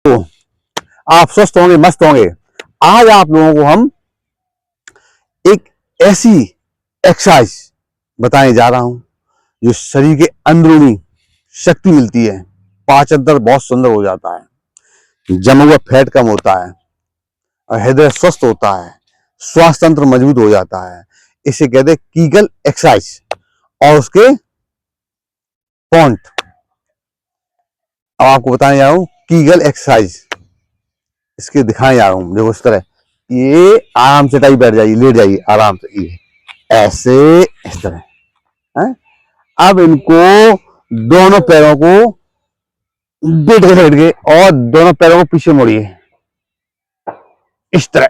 तो आप स्वस्थ होंगे, मस्त होंगे। आज आप लोगों को हम एक ऐसी एक्सरसाइज बताने जा रहा हूं जो शरीर के अंदरूनी शक्ति मिलती है, पाचन तंत्र बहुत सुंदर हो जाता है, जमा हुआ फैट कम होता है और हृदय स्वस्थ होता है, स्वास्थ्य तंत्र मजबूत हो जाता है। इसे कहते हैं कीगल एक्सरसाइज। और उसके पॉइंट अब आपको बताने जा रहा हूं। कीगल एक्सरसाइज इसके दिखाने जा रहा हूं। देखो इस तरह, ये आराम से टाइप बैठ जाइए, लेट जाइए आराम से, ये ऐसे इस तरह है। अब इनको दोनों पैरों को बैठ के और दोनों पैरों को पीछे मोड़िए इस तरह।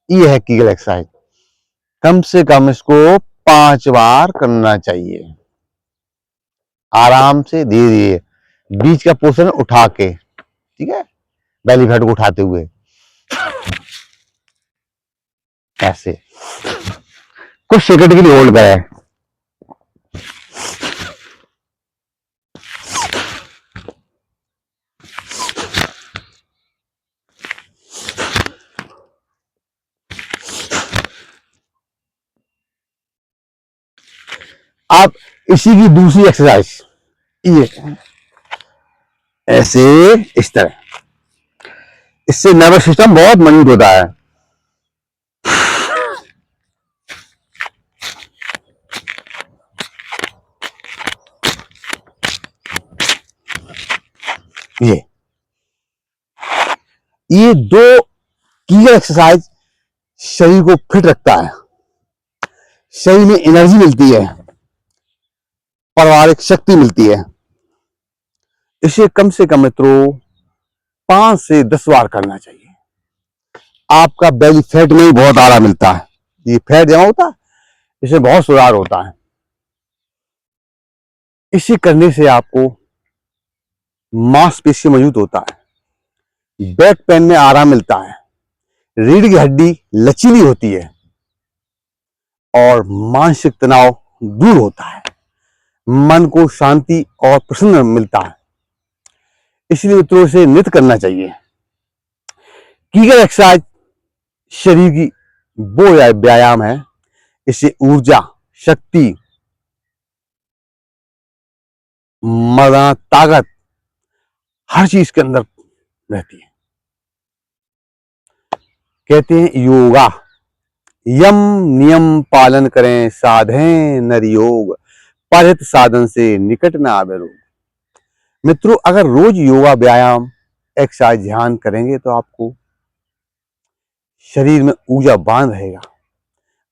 ये है कीगल एक्सरसाइज। कम से कम इसको 5 बार करना चाहिए, आराम से, धीरे धीरे, बीच का पोर्शन उठा के, ठीक है, बेली फैट को उठाते हुए ऐसे कुछ सेकंड के लिए होल्ड करें। आप इसी की दूसरी एक्सरसाइज, ये ऐसे इस तरह, इससे नर्वस सिस्टम बहुत मजबूत होता है। ये दो कीगल एक्सरसाइज शरीर को फिट रखता है, शरीर में एनर्जी मिलती है, पारिवारिक शक्ति मिलती है। इसे कम से कम मित्रों 5 से 10 बार करना चाहिए। आपका बेली फैट में भी बहुत आराम मिलता है। ये फैट जमा होता है, इससे बहुत सुधार होता है। इसे करने से आपको मांसपेशी मजबूत होता है, बैक पेन में आराम मिलता है, रीढ़ की हड्डी लचीली होती है और मानसिक तनाव दूर होता है, मन को शांति और प्रसन्न मिलता है। इसलिए मित्रों से नित्य करना चाहिए। कीगल एक्सरसाइज शरीर की वो व्यायाम है, इससे ऊर्जा, शक्ति, मर्दाना ताकत हर चीज के अंदर रहती है। कहते हैं योगा यम नियम पालन करें, साधें नर योग, परहित साधन से निकट न आवे रोग। मित्रों, अगर रोज योगा, व्यायाम, एक्सरसाइज, ध्यान करेंगे तो आपको शरीर में ऊर्जा बांध रहेगा,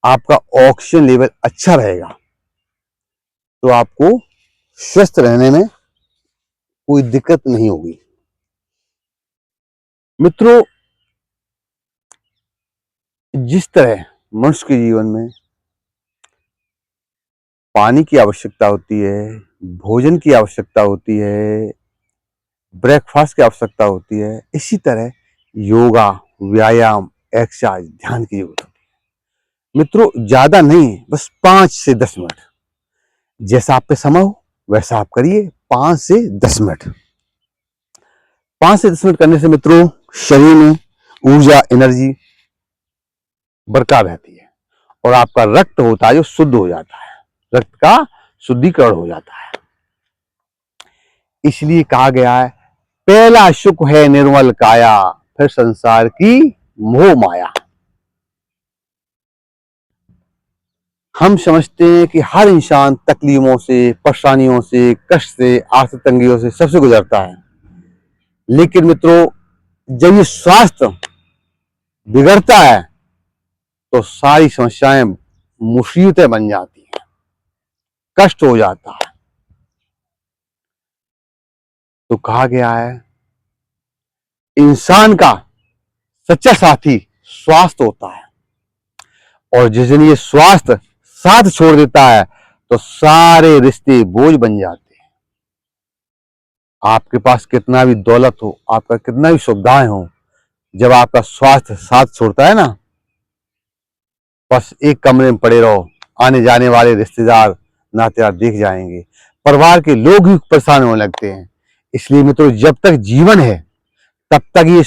आपका ऑक्सीजन लेवल अच्छा रहेगा, तो आपको स्वस्थ रहने में कोई दिक्कत नहीं होगी। मित्रों, जिस तरह मनुष्य के जीवन में पानी की आवश्यकता होती है, भोजन की आवश्यकता होती है, ब्रेकफास्ट की आवश्यकता होती है, इसी तरह योगा, व्यायाम, एक्सरसाइज, ध्यान की जरूरत होती है। मित्रों, ज्यादा नहीं, बस 5 से 10 मिनट, जैसा आप पे समय हो वैसा आप करिए। 5 से 10 मिनट, 5 से 10 मिनट करने से मित्रों शरीर में ऊर्जा, एनर्जी बरकरार रहती है और आपका रक्त होता है जो शुद्ध हो जाता है, रक्त का शुद्धिकरण हो जाता है। इसलिए कहा गया है, पहला सुख है निर्मल काया, फिर संसार की मोह माया। हम समझते हैं कि हर इंसान तकलीफों से, परेशानियों से, कष्ट से, आर्थिक तंगियों से सबसे गुजरता है। लेकिन मित्रों, जब ये स्वास्थ्य बिगड़ता है तो सारी समस्याएं मुसीबतें बन जाती हैं, कष्ट हो जाता है। तो कहा गया है, इंसान का सच्चा साथी स्वास्थ्य होता है, और जिस दिन ये स्वास्थ्य साथ छोड़ देता है तो सारे रिश्ते बोझ बन जाते हैं। आपके पास कितना भी दौलत हो, आपका कितना भी सुविधाएं हो, जब आपका स्वास्थ्य साथ छोड़ता है ना, बस एक कमरे में पड़े रहो, आने जाने वाले रिश्तेदार, नातेदार देख जाएंगे, परिवार के लोग भी परेशान होने लगते हैं। इसलिए मित्रों, जब तक जीवन है तब तक ये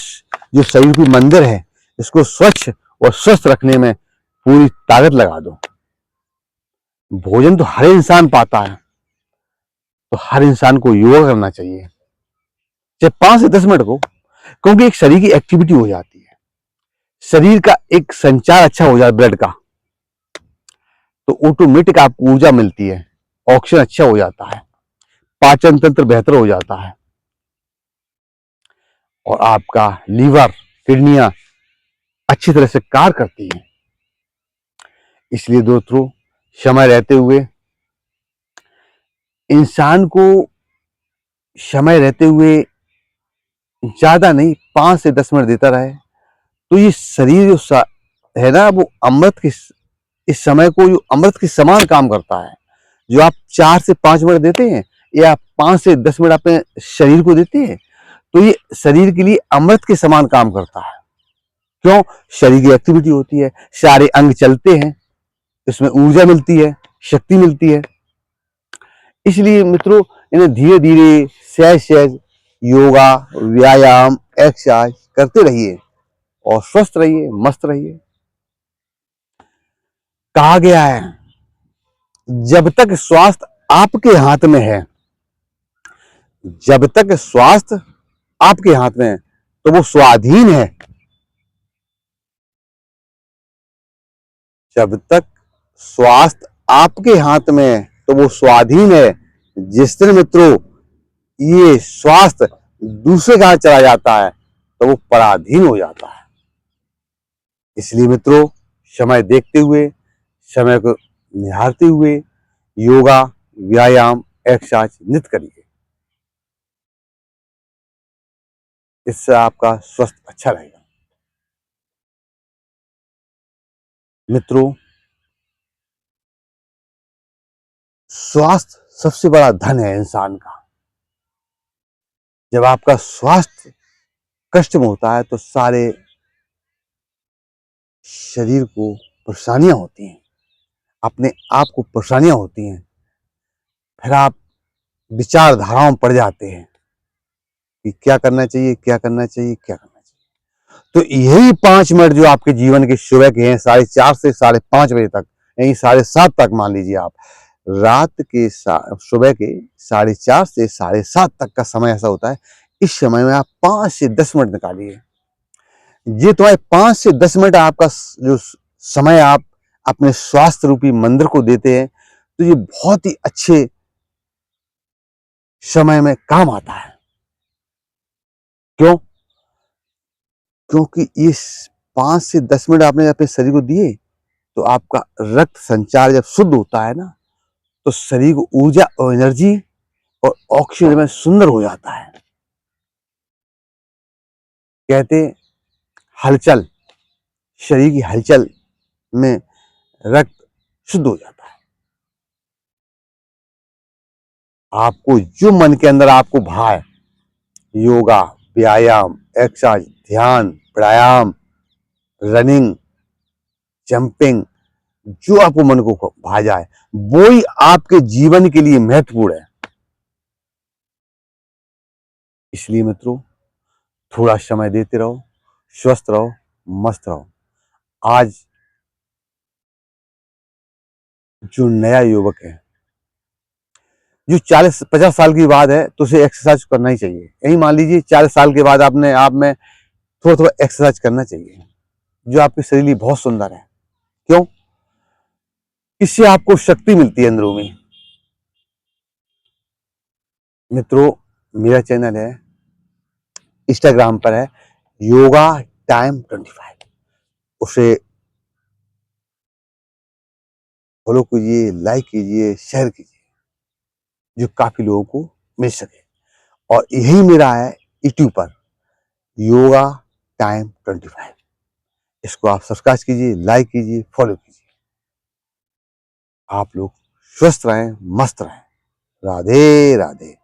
जो शरीर की मंदिर है, इसको स्वच्छ और स्वस्थ रखने में पूरी ताकत लगा दो। भोजन तो हर इंसान पाता है, तो हर इंसान को योगा करना चाहिए, चाहे 5 से 10 मिनट को, क्योंकि एक शरीर की एक्टिविटी हो जाती है, शरीर का एक संचार अच्छा हो जाता है ब्लड का, तो ऑटोमेटिक आपको ऊर्जा मिलती है, ऑक्सीजन अच्छा हो जाता है, पाचन तंत्र बेहतर हो जाता है, और आपका लीवर, किडनियां अच्छी तरह से कार्य करती हैं। इसलिए दोस्तों, समय रहते हुए इंसान को, समय रहते हुए ज्यादा नहीं, 5 से 10 मिनट देता रहे, तो ये शरीर जो है ना, वो अमृत की, इस समय को जो अमृत के समान काम करता है। जो आप 4 से 5 मिनट देते हैं या 5 से 10 मिनट अपने शरीर को देते हैं, तो ये शरीर के लिए अमृत के समान काम करता है। क्यों? शरीर की एक्टिविटी होती है, सारे अंग चलते हैं, इसमें ऊर्जा मिलती है, शक्ति मिलती है। इसलिए मित्रों, इन्हें धीरे धीरे, सहज सहज योगा, व्यायाम, एक्सरसाइज करते रहिए और स्वस्थ रहिए, मस्त रहिए। कहा गया है, जब तक स्वास्थ्य आपके हाथ में है, जब तक स्वास्थ्य आपके हाथ में है, तो वो स्वाधीन है। जब तक स्वास्थ्य आपके हाथ में है, तो वो स्वाधीन है। जिस दिन मित्रों ये स्वास्थ्य दूसरे के हाथ चला जाता है, तो वो पराधीन हो जाता है। इसलिए मित्रों, समय देखते हुए, समय को निहारते हुए योगा, व्यायाम, एक्सरसाइज नित्य करिए। इससे आपका स्वास्थ्य अच्छा रहेगा। मित्रों, स्वास्थ्य सबसे बड़ा धन है इंसान का। जब आपका स्वास्थ्य कष्ट में होता है, तो सारे शरीर को परेशानियां होती हैं, अपने आप को परेशानियां होती हैं, फिर आप विचारधाराओं में पड़ जाते हैं कि क्या करना चाहिए, क्या करना चाहिए, क्या करना चाहिए। तो यही 5 मिनट जो आपके जीवन के सुबह के हैं, 4:30 से 5:30 बजे तक, यही 7:30 तक मान लीजिए आप, रात के सुबह के 4:30 से 7:30 तक का समय ऐसा होता है। इस समय में आप 5 से 10 मिनट निकालिए। ये तुम्हारे 5 से 10 मिनट आपका जो समय आप अपने स्वास्थ्य रूपी मंदिर को देते हैं, तो ये बहुत ही अच्छे समय में काम आता है। क्यों? क्योंकि इस 5 से 10 मिनट आपने अपने शरीर को दिए, तो आपका रक्त संचार जब शुद्ध होता है ना, तो शरीर को ऊर्जा और एनर्जी और ऑक्सीजन में सुंदर हो जाता है। कहते हलचल, शरीर की हलचल में रक्त शुद्ध हो जाता है। आपको जो मन के अंदर आपको भाए, योगा, व्यायाम, एक्सरसाइज, ध्यान, प्राणायाम, रनिंग, जंपिंग, जो आपको मन को भा जाए, वो ही आपके जीवन के लिए महत्वपूर्ण है। इसलिए मित्रों, थोड़ा समय देते रहो, स्वस्थ रहो, मस्त रहो। आज जो नया युवक है, जो 40-50 साल की बात है, तो उसे एक्सरसाइज करना ही चाहिए। यही मान लीजिए 40 साल के बाद आपने आप में थोड़ा थोड़ा एक्सरसाइज करना चाहिए, जो आपके शरीर लिए बहुत सुंदर है। क्यों? इससे आपको शक्ति मिलती है अंदरूनी। मित्रों, मेरा चैनल है, इंस्टाग्राम पर है, योगा टाइम 25। उसे फॉलो कीजिए, लाइक कीजिए, शेयर कीजिए, जो काफी लोगों को मिल सके। और यही मेरा है यूट्यूब पर, योगा टाइम 25। इसको आप सब्सक्राइब कीजिए, लाइक कीजिए, फॉलो कीजिए। आप लोग स्वस्थ रहें, मस्त रहें। राधे राधे।